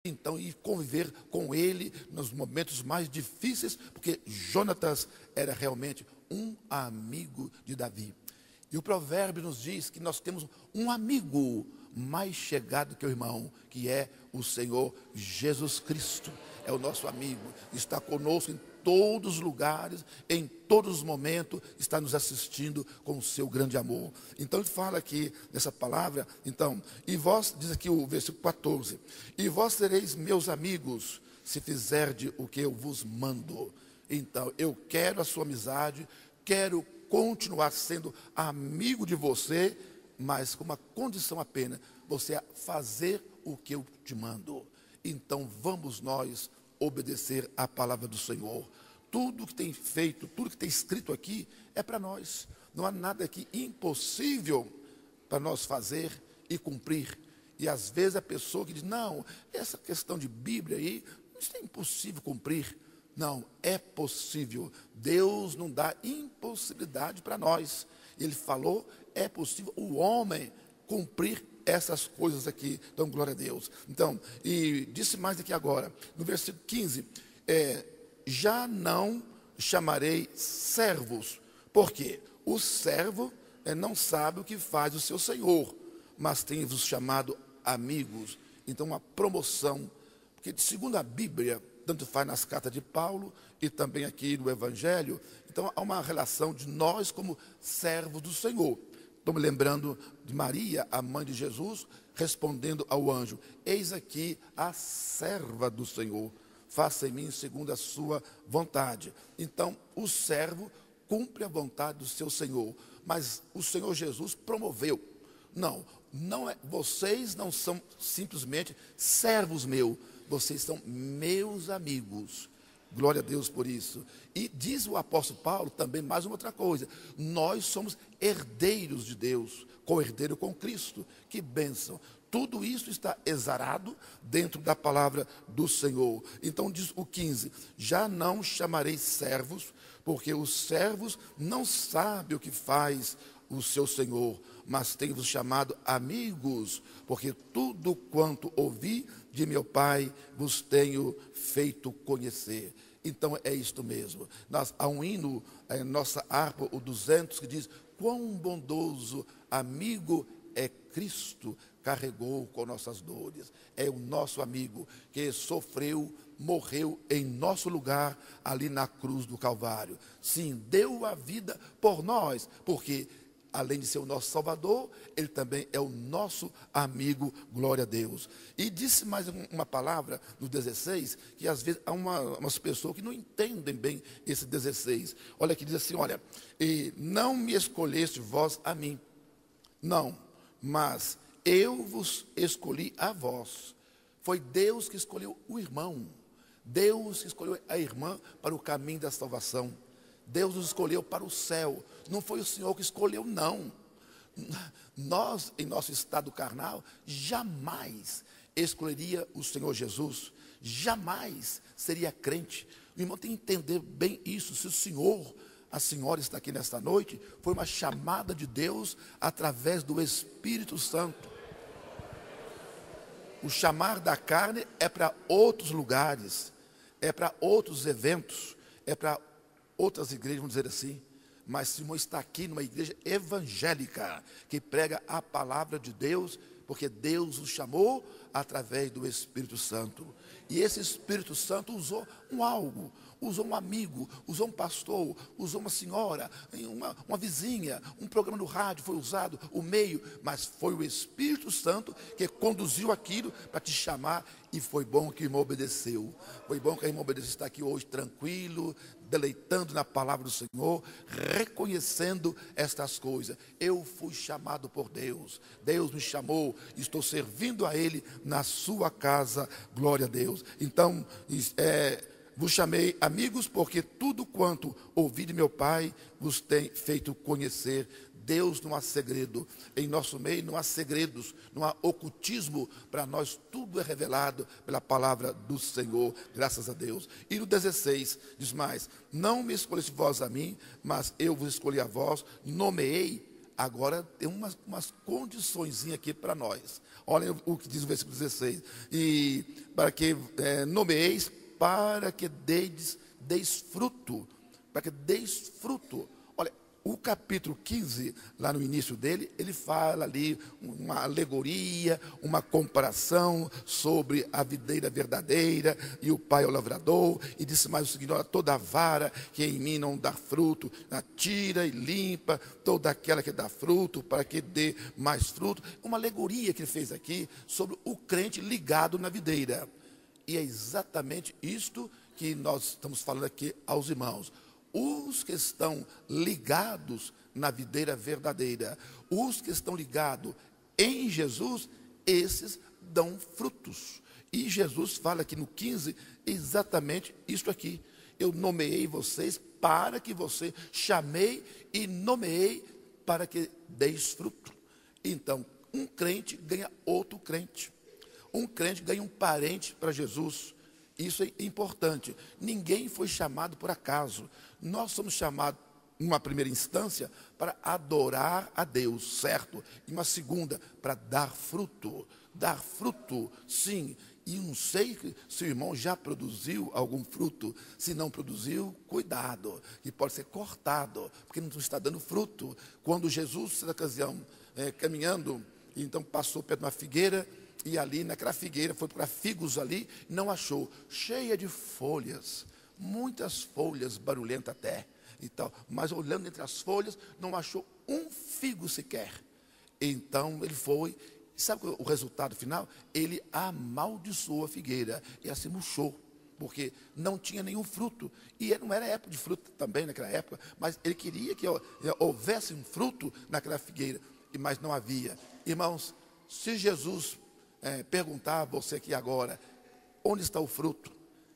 então, e conviver com ele nos momentos mais difíceis, porque Jonatas era realmente um amigo de Davi. E o provérbio nos diz que nós temos um amigo mais chegado que o irmão, que é o Senhor Jesus Cristo. É o nosso amigo, está conosco em todos os lugares, em todos os momentos, está nos assistindo com o seu grande amor. Então ele fala aqui nessa palavra, então, e vós, diz aqui o versículo 14, e vós sereis meus amigos, se fizerdes o que eu vos mando. Então, eu quero a sua amizade, quero continuar sendo amigo de você, mas com uma condição apenas, você fazer o que eu te mando. Então vamos nós obedecer à palavra do Senhor. Tudo que tem feito, tudo que tem escrito aqui é para nós. Não há nada aqui impossível para nós fazer e cumprir. E às vezes a pessoa que diz, não, essa questão de Bíblia aí, isso é impossível cumprir. Não, é possível. Deus não dá impossibilidade para nós. Ele falou, é possível o homem cumprir essas coisas aqui. Então, glória a Deus. Então, e disse mais aqui agora, no versículo 15, já não chamarei servos, porque o servo não sabe o que faz o seu senhor, mas tem-vos chamado amigos. Então, uma promoção, porque segundo a Bíblia, tanto faz nas cartas de Paulo e também aqui no Evangelho, então há uma relação de nós como servos do Senhor. Estou me lembrando de Maria, a mãe de Jesus, respondendo ao anjo, eis aqui a serva do Senhor, faça em mim segundo a sua vontade. Então, o servo cumpre a vontade do seu Senhor, mas o Senhor Jesus promoveu. Não é, vocês não são simplesmente servos meus, vocês são meus amigos. Glória a Deus por isso. E diz o apóstolo Paulo também mais uma outra coisa. Nós somos herdeiros de Deus, co-herdeiro com Cristo. Que bênção. Tudo isso está exarado dentro da palavra do Senhor. Então diz o 15, já não chamarei servos, porque os servos não sabem o que faz o seu Senhor, mas tenho-vos chamado amigos, porque tudo quanto ouvi de meu Pai vos tenho feito conhecer. Então é isto mesmo. Há um hino em nossa harpa, o 200, que diz, quão bondoso amigo é Cristo, carregou com nossas dores. É o nosso amigo que sofreu, morreu em nosso lugar, ali na cruz do Calvário. Sim, deu a vida por nós, porque além de ser o nosso Salvador, Ele também é o nosso amigo, glória a Deus. E disse mais uma palavra no 16, que às vezes há umas pessoas que não entendem bem esse 16. Olha que diz assim, olha, e não me escolheste vós a mim, não, mas eu vos escolhi a vós. Foi Deus que escolheu o irmão, Deus que escolheu a irmã para o caminho da salvação. Deus nos escolheu para o céu. Não foi o Senhor que escolheu, não. Nós, em nosso estado carnal, jamais escolheria o Senhor Jesus. Jamais seria crente. O irmão tem que entender bem isso. Se o Senhor, a senhora está aqui nesta noite, foi uma chamada de Deus através do Espírito Santo. O chamar da carne é para outros lugares, é para outros eventos, é para outras igrejas, vamos dizer assim, mas Simão está aqui numa igreja evangélica, que prega a palavra de Deus, porque Deus o chamou através do Espírito Santo, e esse Espírito Santo usou algo, usou um amigo, usou um pastor, usou uma senhora, uma vizinha, um programa no rádio foi usado, o meio, mas foi o Espírito Santo que conduziu aquilo para te chamar, e foi bom que o irmão obedeceu, foi bom que a irmã obedeceu, está aqui hoje tranquilo, deleitando na palavra do Senhor, reconhecendo estas coisas. Eu fui chamado por Deus, Deus me chamou, estou servindo a Ele na sua casa, glória a Deus. Então, vos chamei amigos, porque tudo quanto ouvi de meu Pai vos tem feito conhecer. Deus não há segredo, em nosso meio não há segredos, não há ocultismo, para nós tudo é revelado pela palavra do Senhor, graças a Deus. E no 16, diz mais, não me escolheste vós a mim, mas eu vos escolhi a vós, nomeei Agora tem umas condições aqui para nós. Olhem o que diz o versículo 16. E para que nomeeis, para que deis fruto. Para que deis fruto. Olha, o capítulo 15, lá no início dele, ele fala ali uma alegoria, uma comparação sobre a videira verdadeira e o pai é o lavrador, e disse mais o seguinte: olha, toda vara que em mim não dá fruto, tira e limpa toda aquela que dá fruto, para que dê mais fruto. Uma alegoria que ele fez aqui sobre o crente ligado na videira. E é exatamente isto que nós estamos falando aqui aos irmãos. Os que estão ligados na videira verdadeira, os que estão ligados em Jesus, esses dão frutos. E Jesus fala aqui no 15 exatamente isso aqui: eu nomeei vocês para que você chamei e nomeei para que deis fruto. Então, um crente ganha outro crente, um crente ganha um parente para Jesus. Isso é importante. Ninguém foi chamado por acaso. Nós somos chamados, numa primeira instância, para adorar a Deus, certo? E uma segunda, para dar fruto. Dar fruto, sim. E não sei se o irmão já produziu algum fruto. Se não produziu, cuidado, que pode ser cortado, porque não está dando fruto. Quando Jesus, nessa ocasião, caminhando, então passou perto de uma figueira, e ali naquela figueira foi procurar figos ali, não achou, cheia de folhas, muitas folhas, barulhenta até e tal, mas olhando entre as folhas, não achou um figo sequer. Então ele foi, sabe o resultado final? Ele amaldiçoou a figueira e assim murchou, porque não tinha nenhum fruto, e não era época de fruto também naquela época, mas ele queria que houvesse um fruto naquela figueira, mas não havia. Irmãos, se Jesus perguntar a você aqui agora, onde está o fruto?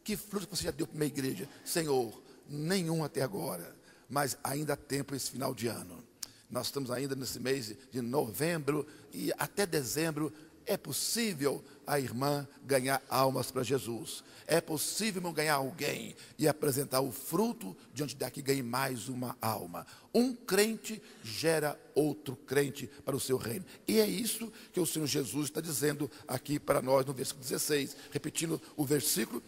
Que fruto você já deu para uma igreja? Senhor, nenhum até agora, mas ainda há tempo esse final de ano. Nós estamos ainda nesse mês de novembro e até dezembro. É possível a irmã ganhar almas para Jesus. É possível, irmão, ganhar alguém e apresentar o fruto diante daqui, ganhe mais uma alma. Um crente gera outro crente para o seu reino. E é isso que o Senhor Jesus está dizendo aqui para nós no versículo 16. Repetindo o versículo: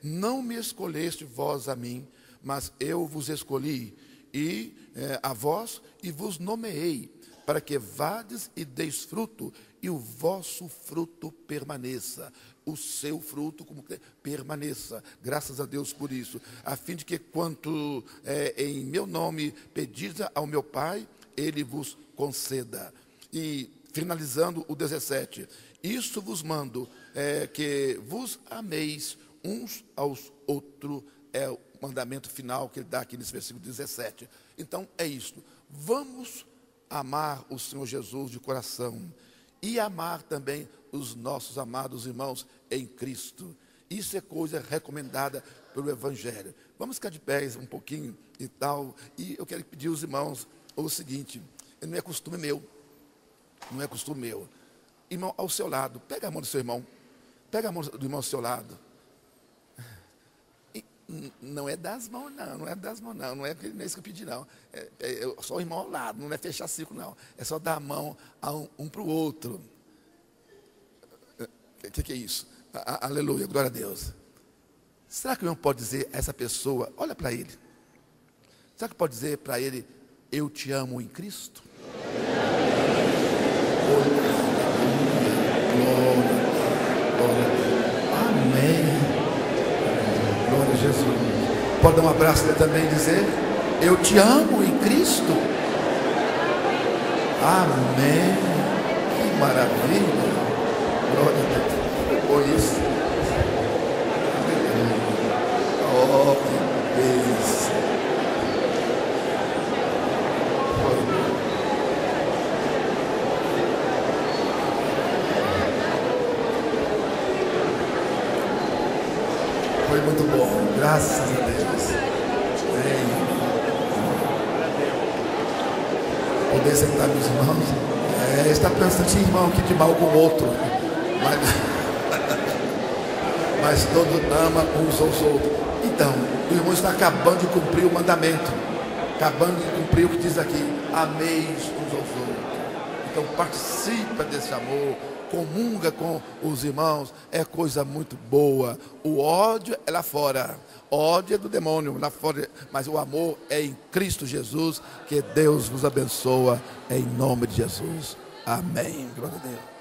não me escolheste vós a mim, mas eu vos escolhi e a vós e vos nomeei, para que vades e deis fruto, e o vosso fruto permaneça. O seu fruto como permaneça. Graças a Deus por isso. A fim de que quanto em meu nome pedis ao meu Pai, Ele vos conceda. E finalizando o 17. Isso vos mando, que vos ameis uns aos outros. É o mandamento final que ele dá aqui nesse versículo 17. Então é isto. Vamos amar o Senhor Jesus de coração e amar também os nossos amados irmãos em Cristo. Isso é coisa recomendada pelo Evangelho. Vamos ficar de pés um pouquinho e tal. E eu quero pedir aos irmãos o seguinte: não é costume meu, não é costume meu. Irmão, ao seu lado, pega a mão do seu irmão, pega a mão do irmão ao seu lado. Não é das mãos não, não é das mãos não, não é isso que eu pedi não. É só o irmão ao lado, não é fechar círculo não. É só dar a mão um para o outro. O que é isso? Aleluia, glória a Deus. Será que o irmão pode dizer a essa pessoa, olha para ele, será que pode dizer para ele: eu te amo em Cristo? Glória a Deus. Amém. Glória a Jesus. Pode dar um abraço nele também e dizer: eu te amo em Cristo. Amém. Que maravilha. Glória a Deus. Foi isso. Oh, que bênção. Foi muito bom, graças a Deus. Poder sentar, meus irmãos. Está pensando, irmão, que de mal com o outro. Mas todo ama uns aos outros. Então, o irmão está acabando de cumprir o mandamento. Acabando de cumprir o que diz aqui. ameis uns aos outros. Então participa desse amor, comunga com os irmãos, é coisa muito boa. O ódio é lá fora, ódio é do demônio lá fora, mas o amor é em Cristo Jesus. Que Deus vos abençoa em nome de Jesus. Amém. Glória a Deus.